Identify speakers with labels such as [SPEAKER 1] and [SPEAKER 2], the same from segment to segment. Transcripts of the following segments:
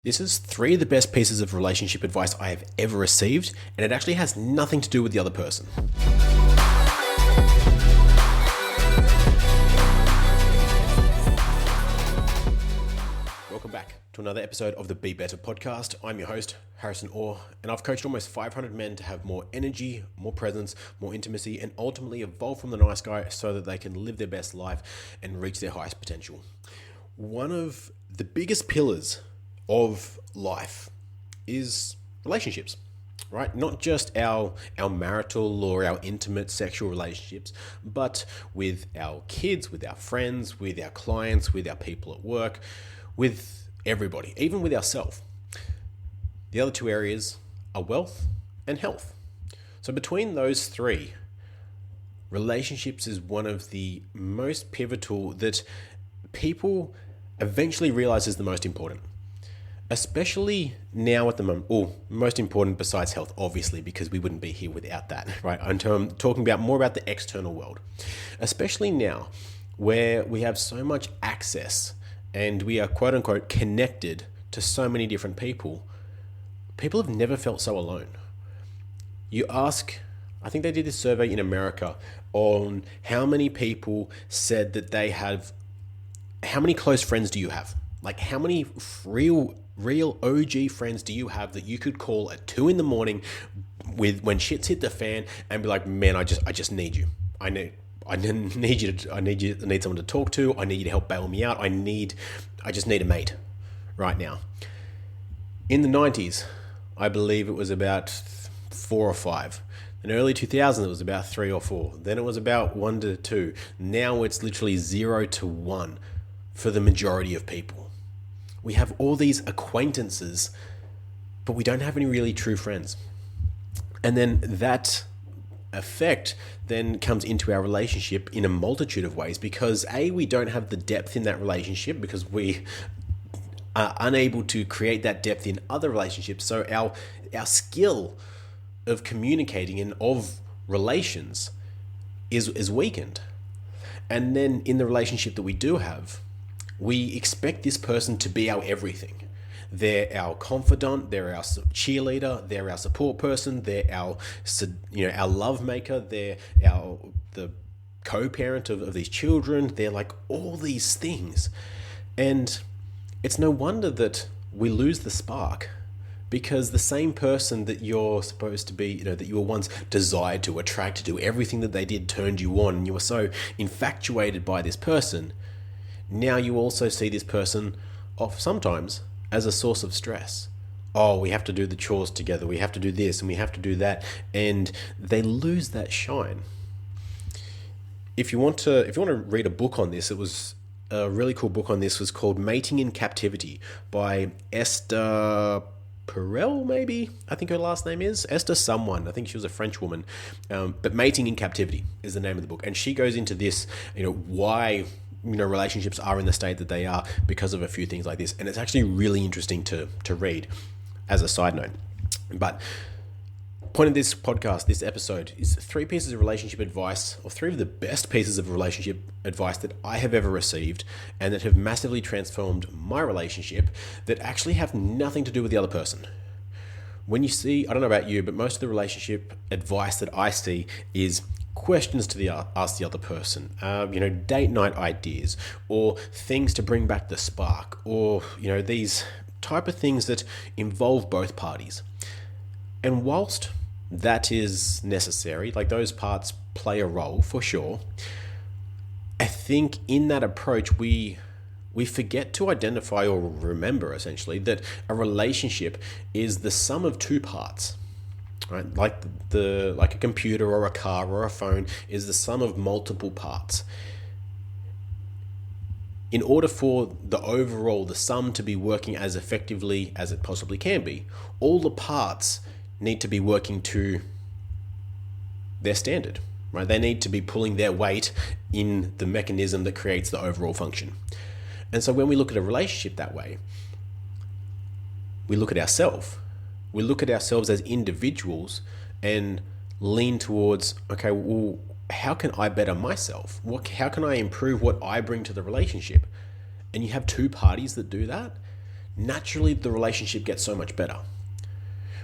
[SPEAKER 1] This is three of the best pieces of relationship advice I have ever received, and it actually has nothing to do with the other person. Welcome back to another episode of the Be Better podcast. I'm your host, Harrison Orr, and I've coached almost 500 men to have more energy, more presence, more intimacy, and ultimately evolve from the nice guy so that they can live their best life and reach their highest potential. One of the biggest pillars of life is relationships, right? Not just our marital or our intimate sexual relationships, but with our kids, with our friends, with our clients, with our people at work, with everybody, even with ourselves. The other two areas are wealth and health. So between those three, relationships is one of the most pivotal that people eventually realize is the most important. Especially now at the moment, or most important besides health, obviously, because we wouldn't be here without that, right? I'm talking about more about the external world. Especially now, where we have so much access and we are quote unquote connected to so many different people. People have never felt so alone. You ask, I think they did this survey in America on how many people said that they have, how many close friends do you have? Like how many real OG friends do you have that you could call at 2 a.m. with when shit's hit the fan and be like, man, I just need you. I need someone to talk to. I need you to help bail me out. I just need a mate right now. In the 90s, I believe it was about 4 or 5. In early 2000s, it was about 3 or 4. Then it was about 1 to 2. Now it's literally 0 to 1 for the majority of people. We have all these acquaintances, but we don't have any really true friends. And then that effect then comes into our relationship in a multitude of ways because we don't have the depth in that relationship because we are unable to create that depth in other relationships. So our skill of communicating and of relations is weakened. And then in the relationship that we do have, we expect this person to be our everything. They're our confidant, they're our cheerleader, they're our support person, they're our love maker, they're the co-parent of these children. They're like all these things. And it's no wonder that we lose the spark because the same person that you're supposed to be, that you were once desired to, attracted to, everything that they did turned you on, and you were so infatuated by this person. Now you also see this person off sometimes as a source of stress. Oh, we have to do the chores together. We have to do this and we have to do that. And they lose that shine. If you want to read a book on this, it was a really cool book on this was called Mating in Captivity by Esther Perel, maybe? I think her last name is Esther someone. I think she was a French woman. But Mating in Captivity is the name of the book. And she goes into this, why relationships are in the state that they are because of a few things like this. And it's actually really interesting to read as a side note. But point of this podcast, this episode, is 3 pieces of relationship advice, or 3 of the best pieces of relationship advice that I have ever received and that have massively transformed my relationship that actually have nothing to do with the other person. When you see, I don't know about you, but most of the relationship advice that I see is questions to ask the other person, date night ideas or things to bring back the spark or, these type of things that involve both parties. And whilst that is necessary, like those parts play a role for sure, I think in that approach, we forget to identify or remember essentially that a relationship is the sum of 2 parts. Right? Like a computer or a car or a phone is the sum of multiple parts. In order for the sum to be working as effectively as it possibly can be, all the parts need to be working to their standard, right? They need to be pulling their weight in the mechanism that creates the overall function. And so when we look at a relationship that way, we look at ourselves. We look at ourselves as individuals and lean towards, okay, well, how can I better myself? How can I improve what I bring to the relationship? And you have 2 parties that do that. naturally the relationship gets so much better.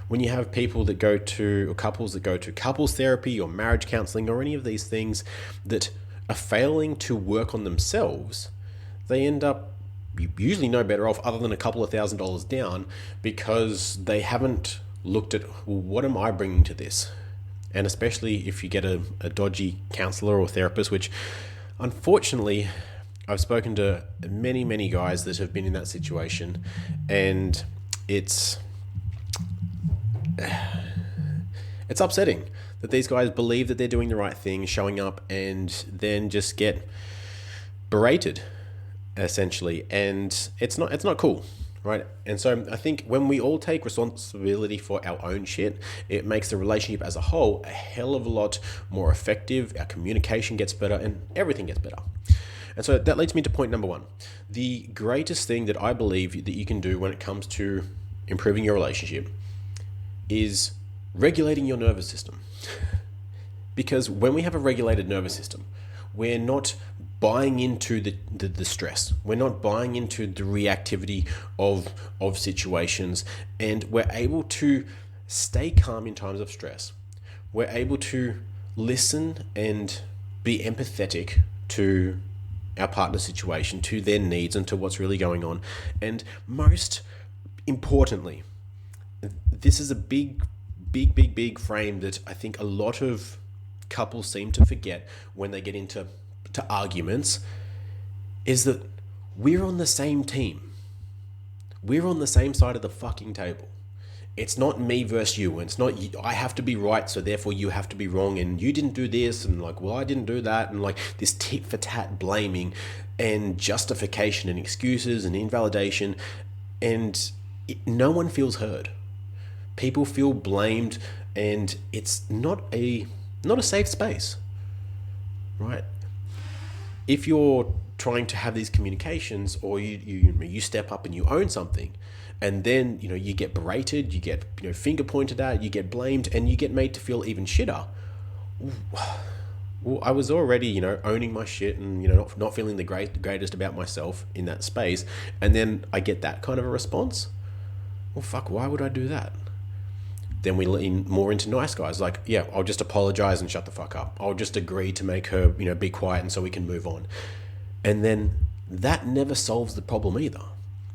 [SPEAKER 1] When you have people that go to, or couples that go to couples therapy or marriage counseling or any of these things that are failing to work on themselves, they end up usually no better off other than a couple of $1,000s down, because they haven't looked at, well, what am I bringing to this? And especially if you get a dodgy counselor or therapist, which unfortunately I've spoken to many guys that have been in that situation, and it's upsetting that these guys believe that they're doing the right thing, showing up, and then just get berated, essentially. And it's not cool, right? And so I think when we all take responsibility for our own shit, it makes the relationship as a whole a hell of a lot more effective. Our communication gets better and everything gets better. And so that leads me to point number one. The greatest thing that I believe that you can do when it comes to improving your relationship is regulating your nervous system. Because when we have a regulated nervous system, we're not buying into the stress. We're not buying into the reactivity of situations, and we're able to stay calm in times of stress. We're able to listen and be empathetic to our partner's situation, to their needs, and to what's really going on. And most importantly, this is a big frame that I think a lot of couples seem to forget when they get into arguments, is that we're on the same team. We're on the same side of the fucking table. It's not me versus you. It's not I have to be right, so therefore you have to be wrong, and you didn't do this, and like, well, I didn't do that, and like this tit for tat blaming and justification and excuses and invalidation, and no one feels heard. People feel blamed, and it's not a safe space, right? If you're trying to have these communications, or you step up and you own something, and then you get berated, you get finger pointed at, you get blamed, and you get made to feel even shitter. Well, I was already owning my shit and not feeling the greatest about myself in that space, and then I get that kind of a response. Well, fuck, why would I do that? Then we lean more into nice guys, like, yeah, I'll just apologize and shut the fuck up. I'll just agree to make her, be quiet, and so we can move on. And then that never solves the problem either,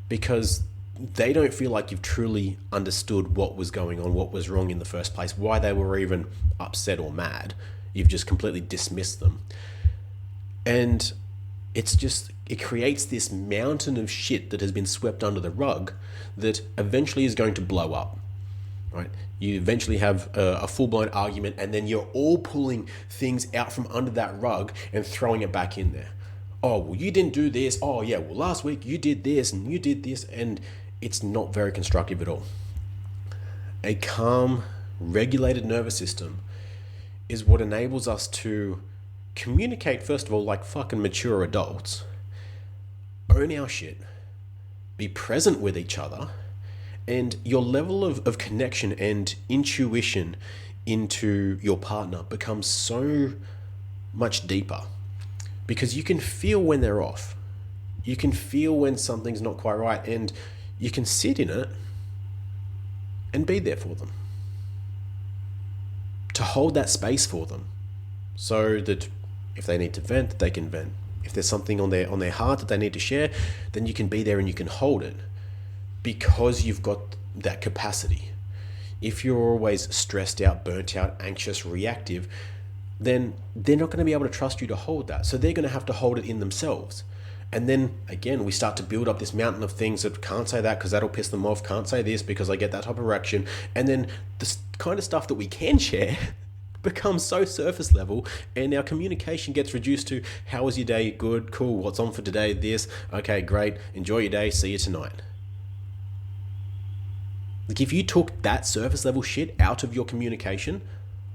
[SPEAKER 1] because they don't feel like you've truly understood what was going on, what was wrong in the first place, why they were even upset or mad. You've just completely dismissed them. And it creates this mountain of shit that has been swept under the rug that eventually is going to blow up. Right? You eventually have a full-blown argument, and then you're all pulling things out from under that rug and throwing it back in there. Oh, well, you didn't do this. Oh, yeah, well, last week you did this and you did this, and it's not very constructive at all. A calm, regulated nervous system is what enables us to communicate, first of all, like fucking mature adults, own our shit, be present with each other, and your level of connection and intuition into your partner becomes so much deeper, because you can feel when they're off. You can feel when something's not quite right, and you can sit in it and be there for them. To hold that space for them, so that if they need to vent, they can vent. If there's something on their heart that they need to share, then you can be there and you can hold it, because you've got that capacity. If you're always stressed out, burnt out, anxious, reactive, then they're not going to be able to trust you to hold that. So they're going to have to hold it in themselves. And then again, we start to build up this mountain of things that can't say that because that'll piss them off, can't say this because I get that type of reaction. And then the kind of stuff that we can share becomes so surface level, and our communication gets reduced to, how was your day? Good, cool, what's on for today? This, okay, great, enjoy your day, see you tonight. Like, if you took that surface level shit out of your communication,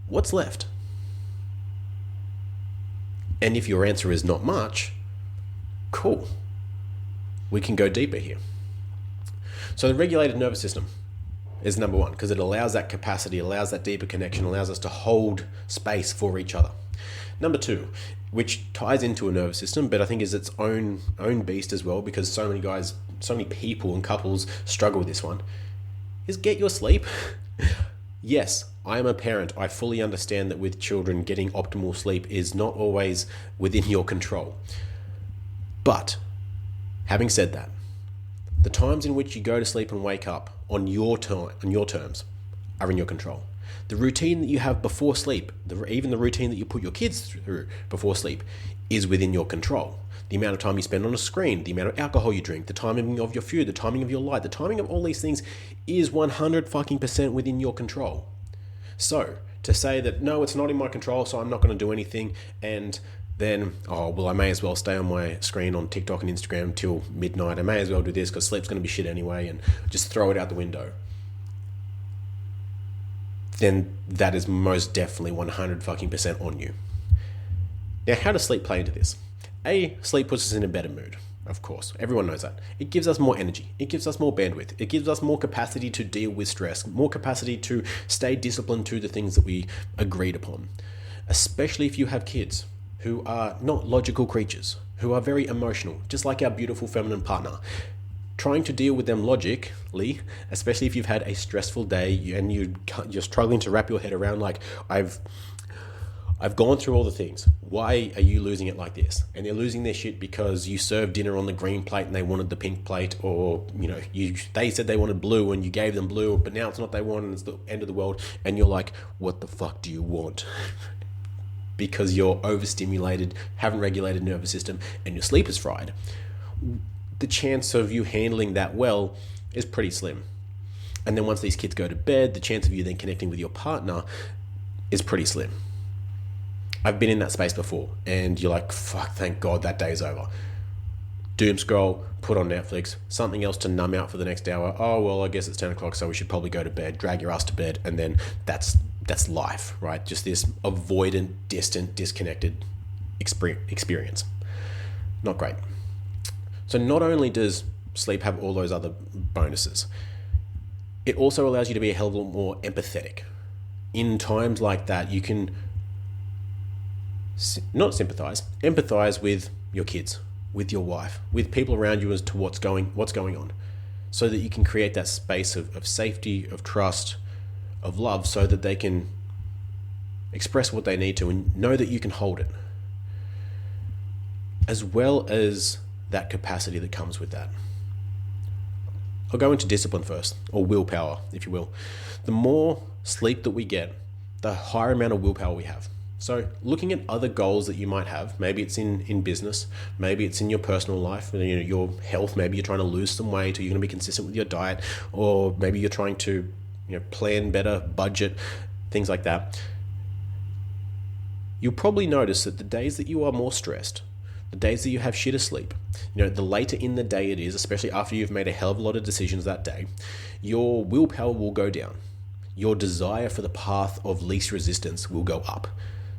[SPEAKER 1] what's left? And if your answer is not much, cool, we can go deeper here. So the regulated nervous system is number one, because it allows that capacity, allows that deeper connection, allows us to hold space for each other. Number two, which ties into a nervous system, but I think is its own beast as well, because so many guys so many people and couples struggle with this one, is get your sleep. Yes, I am a parent. I fully understand that with children, getting optimal sleep is not always within your control. But having said that, the times in which you go to sleep and wake up on your terms are in your control. The routine that you have before sleep, even the routine that you put your kids through before sleep, is within your control. The amount of time you spend on a screen, the amount of alcohol you drink, the timing of your food, the timing of your light, the timing of all these things is 100% within your control. So to say that, no, it's not in my control, so I'm not going to do anything, and then, I may as well stay on my screen on TikTok and Instagram till midnight. I may as well do this because sleep's going to be shit anyway, and just throw it out the window. Then that is most definitely 100% on you. Now, how does sleep play into this? Sleep puts us in a better mood, of course. Everyone knows that. It gives us more energy. It gives us more bandwidth. It gives us more capacity to deal with stress, more capacity to stay disciplined to the things that we agreed upon. Especially if you have kids who are not logical creatures, who are very emotional, just like our beautiful feminine partner. Trying to deal with them logically, especially if you've had a stressful day and you're struggling to wrap your head around, like, I've gone through all the things. Why are you losing it like this? And they're losing their shit because you served dinner on the green plate and they wanted the pink plate, or they said they wanted blue and you gave them blue, but now it's not what they want and it's the end of the world. And you're like, what the fuck do you want? Because you're overstimulated, haven't regulated nervous system, and your sleep is fried. The chance of you handling that well is pretty slim. And then once these kids go to bed, the chance of you then connecting with your partner is pretty slim. I've been in that space before, and you're like, fuck, thank God that day's over. Doom scroll, put on Netflix, something else to numb out for the next hour. Oh, well, I guess it's 10 o'clock, so we should probably go to bed. Drag your ass to bed, and then that's life, right? Just this avoidant, distant, disconnected experience. Not great. So not only does sleep have all those other bonuses, it also allows you to be a hell of a lot more empathetic. In times like that, you can not sympathize, empathize with your kids, with your wife, with people around you as to what's going on, so that you can create that space of safety, of trust, of love, so that they can express what they need to and know that you can hold it, as well as that capacity that comes with that. I'll go into discipline first, or willpower, if you will. The more sleep that we get, the higher amount of willpower we have. So looking at other goals that you might have, maybe it's in business, maybe it's in your personal life, your health, maybe you're trying to lose some weight, or you're going to be consistent with your diet, or maybe you're trying to plan better, budget, things like that. You'll probably notice that the days that you are more stressed, the days that you have shit asleep, the later in the day it is, especially after you've made a hell of a lot of decisions that day, your willpower will go down. Your desire for the path of least resistance will go up.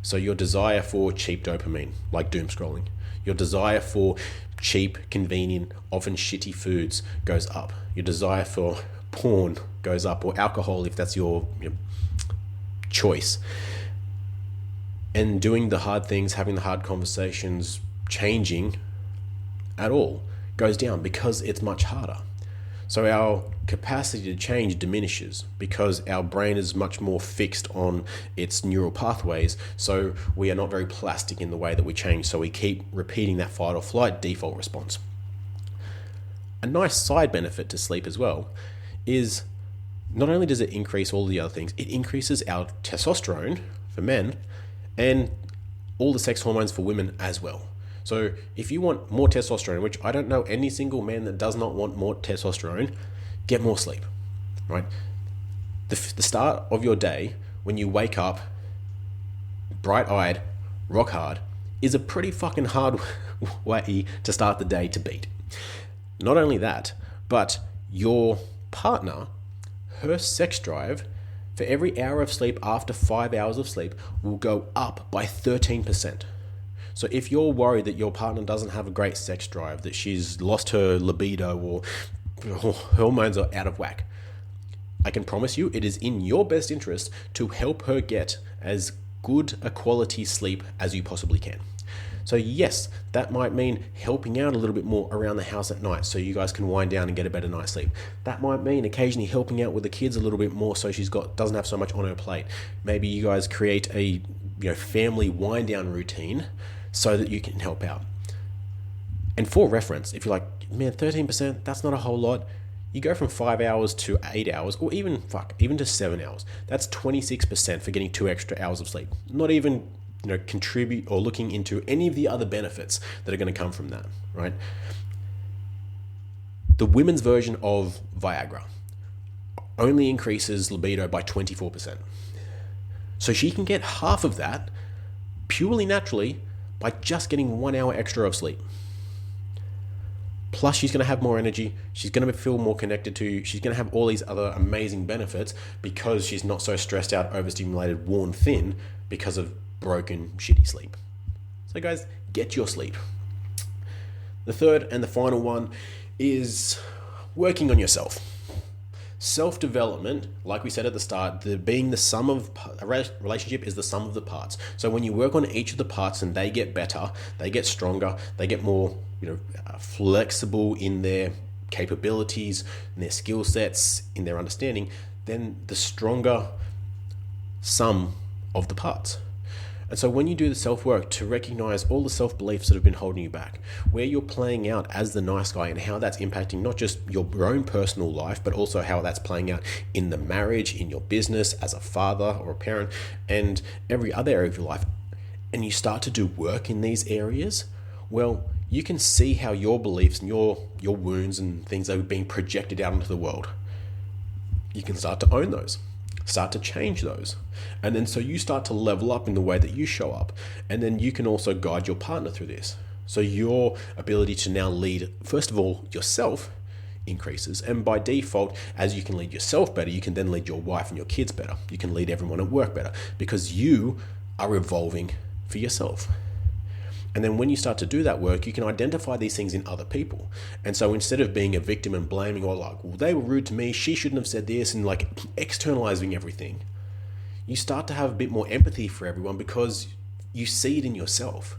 [SPEAKER 1] So your desire for cheap dopamine, like doom scrolling, your desire for cheap, convenient, often shitty foods goes up. Your desire for porn goes up, or alcohol if that's your choice. And doing the hard things, having the hard conversations, changing at all goes down because it's much harder. So our capacity to change diminishes because our brain is much more fixed on its neural pathways. So we are not very plastic in the way that we change. So we keep repeating that fight or flight default response. A nice side benefit to sleep as well is not only does it increase all the other things, it increases our testosterone for men and all the sex hormones for women as well. So if you want more testosterone, which I don't know any single man that does not want more testosterone, get more sleep, right? The start of your day, when you wake up bright-eyed, rock hard, is a pretty fucking hard way to start the day to beat. Not only that, but your partner, her sex drive, for every hour of sleep after 5 hours of sleep, will go up by 13%. So if you're worried that your partner doesn't have a great sex drive, that she's lost her libido or her hormones are out of whack, I can promise you it is in your best interest to help her get as good a quality sleep as you possibly can. So yes, that might mean helping out a little bit more around the house at night so you guys can wind down and get a better night's sleep. That might mean occasionally helping out with the kids a little bit more so doesn't have so much on her plate. Maybe you guys create a family wind down routine so that you can help out. And for reference, if you're like, man, 13%, that's not a whole lot. You go from 5 hours to 8 hours, or even to 7 hours. That's 26% for getting 2 extra hours of sleep. Not even contribute or looking into any of the other benefits that are going to come from that, right? The women's version of Viagra only increases libido by 24%. So she can get half of that purely naturally by just getting 1 hour extra of sleep. Plus, she's going to have more energy. She's going to feel more connected to you. She's going to have all these other amazing benefits because she's not so stressed out, overstimulated, worn thin because of broken, shitty sleep. So guys, get your sleep. The third and the final one is working on yourself. Self-development, like we said at the start, a relationship is the sum of the parts. So when you work on each of the parts and they get better, they get stronger, they get more flexible in their capabilities, in their skill sets, in their understanding, then the stronger sum of the parts. And so when you do the self-work to recognize all the self-beliefs that have been holding you back, where you're playing out as the nice guy and how that's impacting not just your own personal life, but also how that's playing out in the marriage, in your business, as a father or a parent, and every other area of your life, and you start to do work in these areas, well, you can see how your beliefs and your wounds and things are being projected out into the world. You can start to own those. Start to change those. And then so you start to level up in the way that you show up. And then you can also guide your partner through this. So your ability to now lead, first of all, yourself increases. And by default, as you can lead yourself better, you can then lead your wife and your kids better. You can lead everyone at work better because you are evolving for yourself. And then when you start to do that work, you can identify these things in other people. And so instead of being a victim and blaming or like, well, they were rude to me, she shouldn't have said this, and like externalizing everything, you start to have a bit more empathy for everyone because you see it in yourself.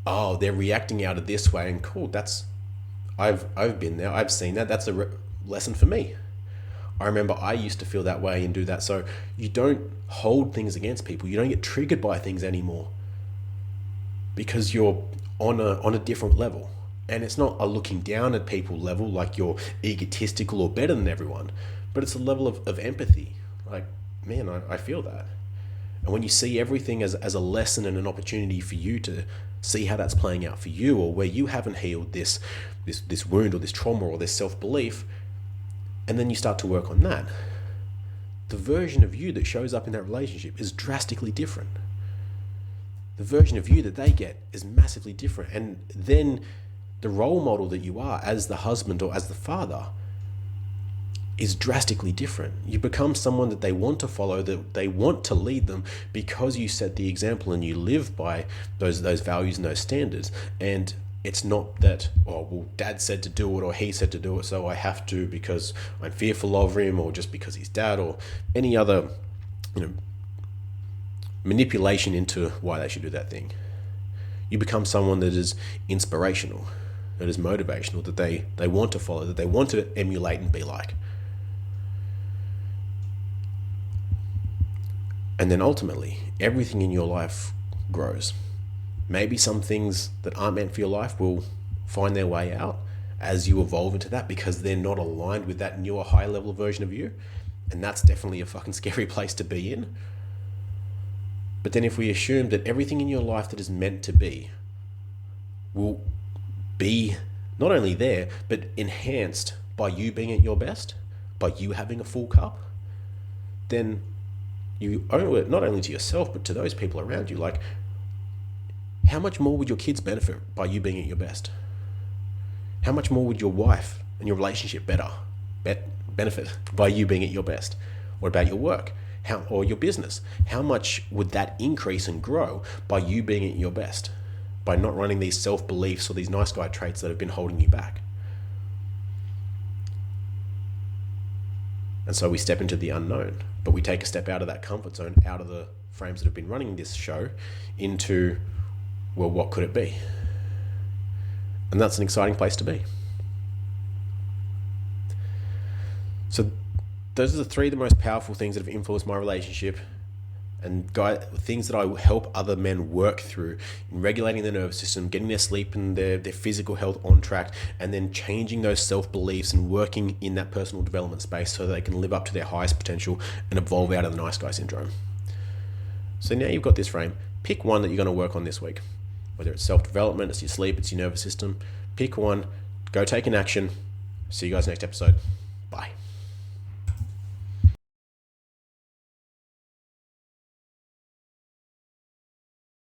[SPEAKER 1] Oh, they're reacting out of this way, and cool, I've been there, I've seen that, that's a lesson for me. I remember I used to feel that way and do that. So you don't hold things against people. You don't get triggered by things anymore, because you're on a different level. And it's not a looking down at people level, like you're egotistical or better than everyone, but it's a level of empathy. Like, man, I feel that. And when you see everything as a lesson and an opportunity for you to see how that's playing out for you, or where you haven't healed this wound or this trauma or this self-belief, and then you start to work on that, the version of you that shows up in that relationship is drastically different. The version of you that they get is massively different. And then the role model that you are as the husband or as the father is drastically different. You become someone that they want to follow, that they want to lead them because you set the example and you live by those values and those standards. And it's not that, oh, well, dad said to do it or he said to do it, so I have to because I'm fearful of him, or just because he's dad, or any other, manipulation into why they should do that thing. You become someone that is inspirational, that is motivational, that they want to follow, that they want to emulate and be like. And then ultimately, everything in your life grows. Maybe some things that aren't meant for your life will find their way out as you evolve into that because they're not aligned with that newer, higher level version of you. And that's definitely a fucking scary place to be in. But then if we assume that everything in your life that is meant to be will be not only there, but enhanced by you being at your best, by you having a full cup, then you owe it not only to yourself, but to those people around you. Like, how much more would your kids benefit by you being at your best? How much more would your wife and your relationship benefit by you being at your best? What about your work? Or your business? How much would that increase and grow by you being at your best? By not running these self-beliefs or these nice guy traits that have been holding you back. And so we step into the unknown, but we take a step out of that comfort zone, out of the frames that have been running this show, into Well, what could it be? And that's an exciting place to be. So those are the three of the most powerful things that have influenced my relationship and things that I help other men work through in regulating their nervous system, getting their sleep and their physical health on track, and then changing those self-beliefs and working in that personal development space so that they can live up to their highest potential and evolve out of the nice guy syndrome. So now you've got this frame. Pick one that you're going to work on this week. Whether it's self-development, it's your sleep, it's your nervous system. Pick one, go take an action. See you guys next episode. Bye.